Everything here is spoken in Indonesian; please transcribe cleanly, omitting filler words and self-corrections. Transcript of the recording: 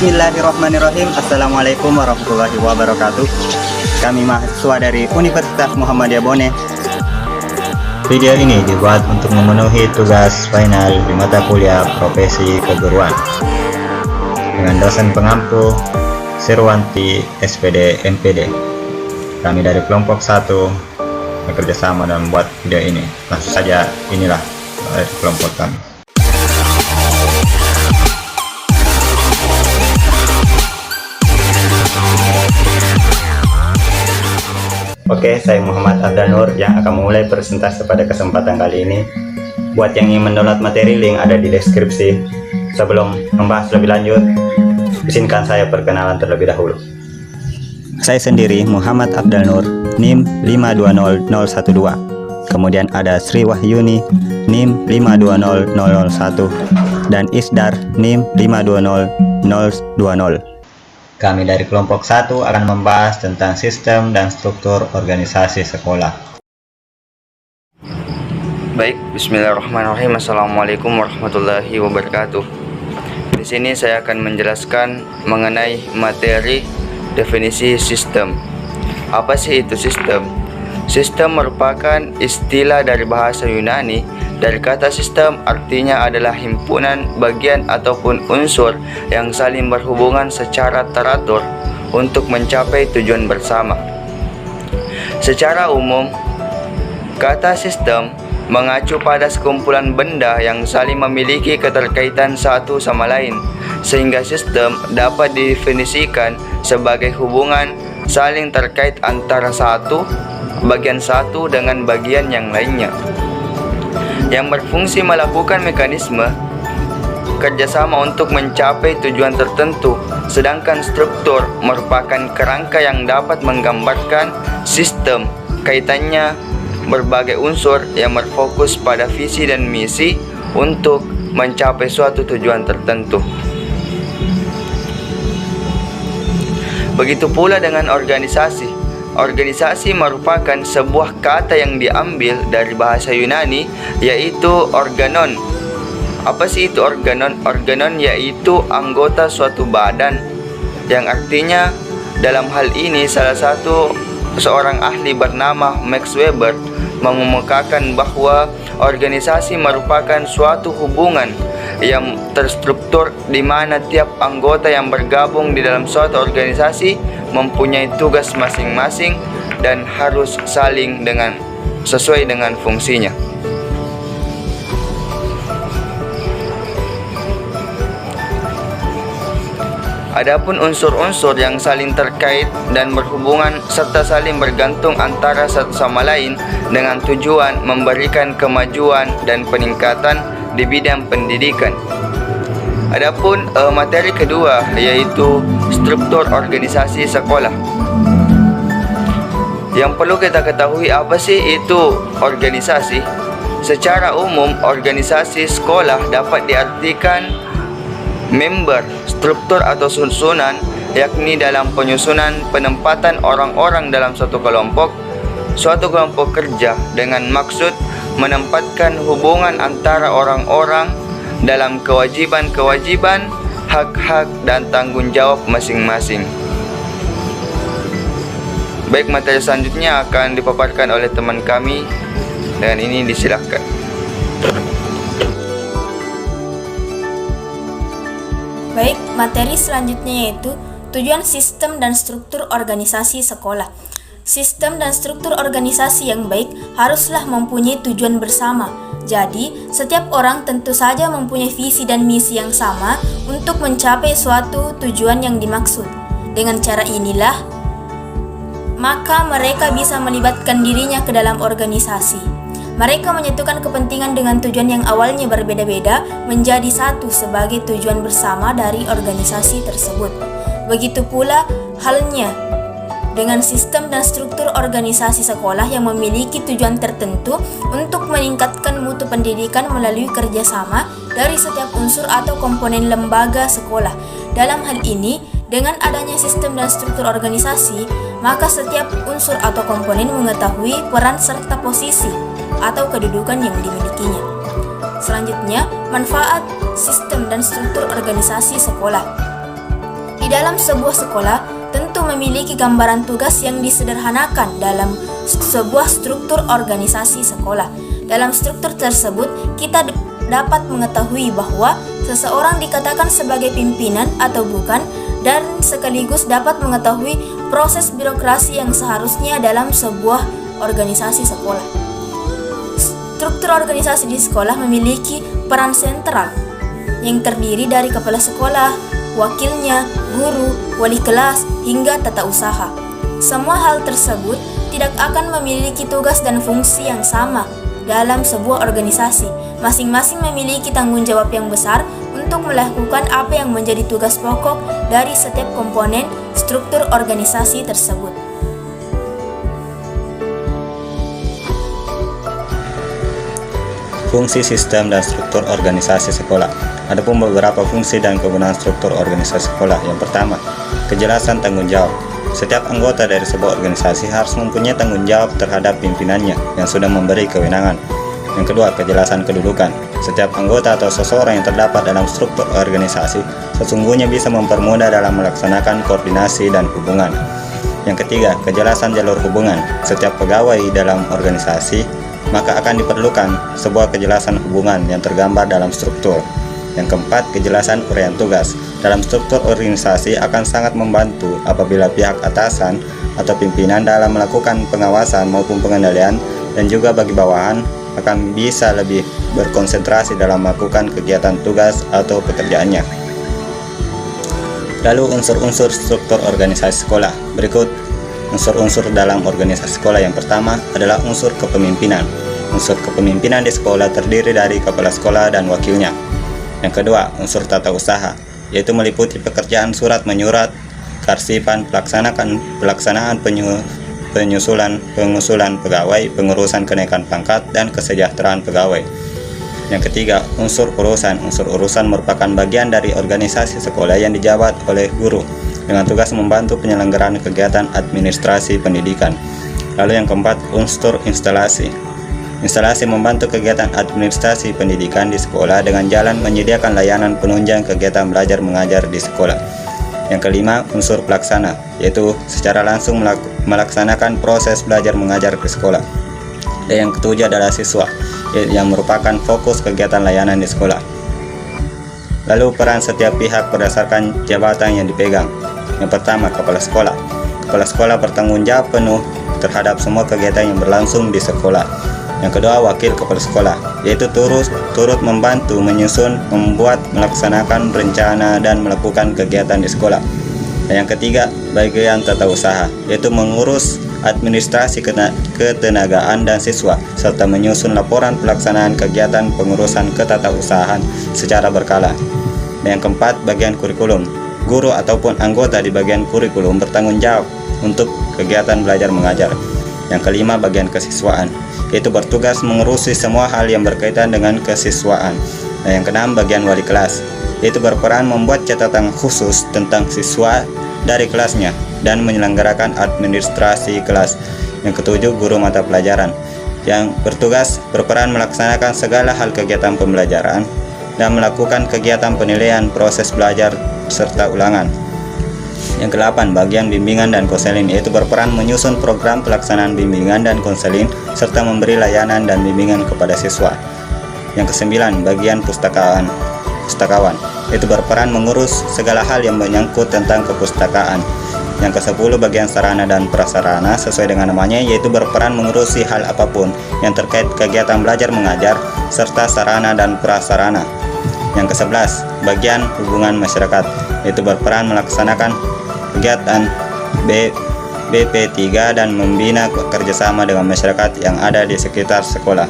Bismillahirrahmanirrahim. Assalamualaikum warahmatullahi wabarakatuh. Kami mahasiswa dari Universitas Muhammadiyah Bone. Video ini dibuat untuk memenuhi tugas final di mata kuliah profesi keguruan dengan dosen pengampu Sirwanti SPD MPD. Kami dari kelompok 1 bekerja sama dalam membuat video ini. Langsung saja, inilah dari kelompok kami. Oke, saya Muhammad Abdal Nur yang akan memulai presentasi pada kesempatan kali ini. Buat yang ingin mendownload materi, link ada di deskripsi. Sebelum membahas lebih lanjut, izinkan saya perkenalan terlebih dahulu. Saya sendiri Muhammad Abdal Nur, NIM 520012. Kemudian ada Sri Wahyuni, NIM 520001, dan Isdar, NIM 520020. Kami dari kelompok 1 akan membahas tentang sistem dan struktur organisasi sekolah. Baik, bismillahirrahmanirrahim. Assalamualaikum warahmatullahi wabarakatuh. Di sini saya akan menjelaskan mengenai materi definisi sistem. Apa sih itu sistem? Sistem merupakan istilah dari bahasa Yunani. Dari kata sistem artinya adalah himpunan bagian ataupun unsur yang saling berhubungan secara teratur untuk mencapai tujuan bersama. Secara umum, kata sistem mengacu pada sekumpulan benda yang saling memiliki keterkaitan satu sama lain, sehingga sistem dapat didefinisikan sebagai hubungan saling terkait antara bagian satu dengan bagian yang lainnya, yang berfungsi melakukan mekanisme kerjasama untuk mencapai tujuan tertentu. Sedangkan struktur merupakan kerangka yang dapat menggambarkan sistem, kaitannya berbagai unsur yang berfokus pada visi dan misi untuk mencapai suatu tujuan tertentu. Begitu pula dengan organisasi. Organisasi merupakan sebuah kata yang diambil dari bahasa Yunani, yaitu organon. Apa sih itu organon? Organon yaitu anggota suatu badan, yang artinya dalam hal ini seorang ahli bernama Max Weber mengemukakan bahwa organisasi merupakan suatu hubungan yang terstruktur di mana tiap anggota yang bergabung di dalam suatu organisasi mempunyai tugas masing-masing dan harus saling sesuai dengan fungsinya. Adapun unsur-unsur yang saling terkait dan berhubungan serta saling bergantung antara satu sama lain dengan tujuan memberikan kemajuan dan peningkatan di bidang pendidikan. Adapun materi kedua yaitu struktur organisasi sekolah. Yang perlu kita ketahui, apa sih itu organisasi? Secara umum, organisasi sekolah dapat diartikan member, struktur atau susunan, yakni dalam penyusunan penempatan orang-orang dalam suatu kelompok kerja dengan maksud menempatkan hubungan antara orang-orang dalam kewajiban-kewajiban, hak-hak, dan tanggung jawab masing-masing. Baik, materi selanjutnya akan dipaparkan oleh teman kami. Dengan ini disilahkan. Baik, materi selanjutnya yaitu tujuan sistem dan struktur organisasi sekolah. Sistem dan struktur organisasi yang baik haruslah mempunyai tujuan bersama. Jadi, setiap orang tentu saja mempunyai visi dan misi yang sama untuk mencapai suatu tujuan yang dimaksud. Dengan cara inilah, maka mereka bisa melibatkan dirinya ke dalam organisasi. Mereka menyatukan kepentingan dengan tujuan yang awalnya berbeda-beda menjadi satu sebagai tujuan bersama dari organisasi tersebut. Begitu pula halnya dengan sistem dan struktur organisasi sekolah yang memiliki tujuan tertentu untuk meningkatkan mutu pendidikan melalui kerjasama dari setiap unsur atau komponen lembaga sekolah. Dalam hal ini, dengan adanya sistem dan struktur organisasi, maka setiap unsur atau komponen mengetahui peran serta posisi atau kedudukan yang dimilikinya. Selanjutnya, manfaat sistem dan struktur organisasi sekolah. Di dalam sebuah sekolah, tentu memiliki gambaran tugas yang disederhanakan dalam sebuah struktur organisasi sekolah. Dalam struktur tersebut, kita dapat mengetahui bahwa seseorang dikatakan sebagai pimpinan atau bukan, dan sekaligus dapat mengetahui proses birokrasi yang seharusnya dalam sebuah organisasi sekolah. Struktur organisasi di sekolah memiliki peran sentral yang terdiri dari kepala sekolah, wakilnya, guru, wali kelas, hingga tata usaha. Semua hal tersebut tidak akan memiliki tugas dan fungsi yang sama dalam sebuah organisasi. Masing-masing memiliki tanggung jawab yang besar untuk melakukan apa yang menjadi tugas pokok dari setiap komponen struktur organisasi tersebut. Fungsi, sistem, dan struktur organisasi sekolah. Adapun beberapa fungsi dan kegunaan struktur organisasi sekolah. Yang pertama, kejelasan tanggung jawab. Setiap anggota dari sebuah organisasi harus mempunyai tanggung jawab terhadap pimpinannya yang sudah memberi kewenangan. Yang kedua, kejelasan kedudukan. Setiap anggota atau seseorang yang terdapat dalam struktur organisasi sesungguhnya bisa mempermudah dalam melaksanakan koordinasi dan hubungan. Yang ketiga, kejelasan jalur hubungan. Setiap pegawai dalam organisasi maka akan diperlukan sebuah kejelasan hubungan yang tergambar dalam struktur. Yang keempat, kejelasan uraian tugas. Dalam struktur organisasi akan sangat membantu apabila pihak atasan atau pimpinan dalam melakukan pengawasan maupun pengendalian, dan juga bagi bawahan akan bisa lebih berkonsentrasi dalam melakukan kegiatan tugas atau pekerjaannya. Lalu unsur-unsur struktur organisasi sekolah. Berikut unsur-unsur dalam organisasi sekolah. Yang pertama adalah unsur kepemimpinan. Unsur kepemimpinan di sekolah terdiri dari kepala sekolah dan wakilnya. Yang kedua, unsur tata usaha, yaitu meliputi pekerjaan surat menyurat, kearsipan, pelaksanaan pengusulan pegawai, pengurusan kenaikan pangkat, dan kesejahteraan pegawai. Yang ketiga, unsur urusan. Unsur urusan merupakan bagian dari organisasi sekolah yang dijabat oleh guru dengan tugas membantu penyelenggaraan kegiatan administrasi pendidikan. Lalu yang keempat, unsur instalasi. Instalasi membantu kegiatan administrasi pendidikan di sekolah dengan jalan menyediakan layanan penunjang kegiatan belajar mengajar di sekolah. Yang kelima, unsur pelaksana, yaitu secara langsung melaksanakan proses belajar mengajar di sekolah. Dan yang ketujuh adalah siswa, yang merupakan fokus kegiatan layanan di sekolah. Lalu peran setiap pihak berdasarkan jabatan yang dipegang. Yang pertama, kepala sekolah. Kepala sekolah bertanggung jawab penuh terhadap semua kegiatan yang berlangsung di sekolah. Yang kedua, wakil kepala sekolah, yaitu turut membantu menyusun, membuat, melaksanakan rencana, dan melakukan kegiatan di sekolah. Dan yang ketiga, bagian tata usaha, yaitu mengurus administrasi ketenagaan dan siswa, serta menyusun laporan pelaksanaan kegiatan pengurusan ketatausahaan secara berkala. Dan yang keempat, bagian kurikulum. Guru ataupun anggota di bagian kurikulum bertanggung jawab untuk kegiatan belajar mengajar. Yang kelima, bagian kesiswaan, yaitu bertugas mengurusi semua hal yang berkaitan dengan kesiswaan. Dan yang keenam, bagian wali kelas, yaitu berperan membuat catatan khusus tentang siswa dari kelasnya dan menyelenggarakan administrasi kelas. Yang ketujuh, guru mata pelajaran, yang berperan melaksanakan segala hal kegiatan pembelajaran dan melakukan kegiatan penilaian proses belajar serta ulangan. Yang kedelapan, bagian bimbingan dan konseling, yaitu berperan menyusun program pelaksanaan bimbingan dan konseling serta memberi layanan dan bimbingan kepada siswa. Yang kesembilan, bagian pustakawan, yaitu berperan mengurus segala hal yang menyangkut tentang kepustakaan. Yang ke-10, bagian sarana dan prasarana, sesuai dengan namanya, yaitu berperan mengurusi hal apapun yang terkait kegiatan belajar mengajar serta sarana dan prasarana. Yang ke-11, bagian hubungan masyarakat, yaitu berperan melaksanakan kegiatan BP3 dan membina kerjasama dengan masyarakat yang ada di sekitar sekolah.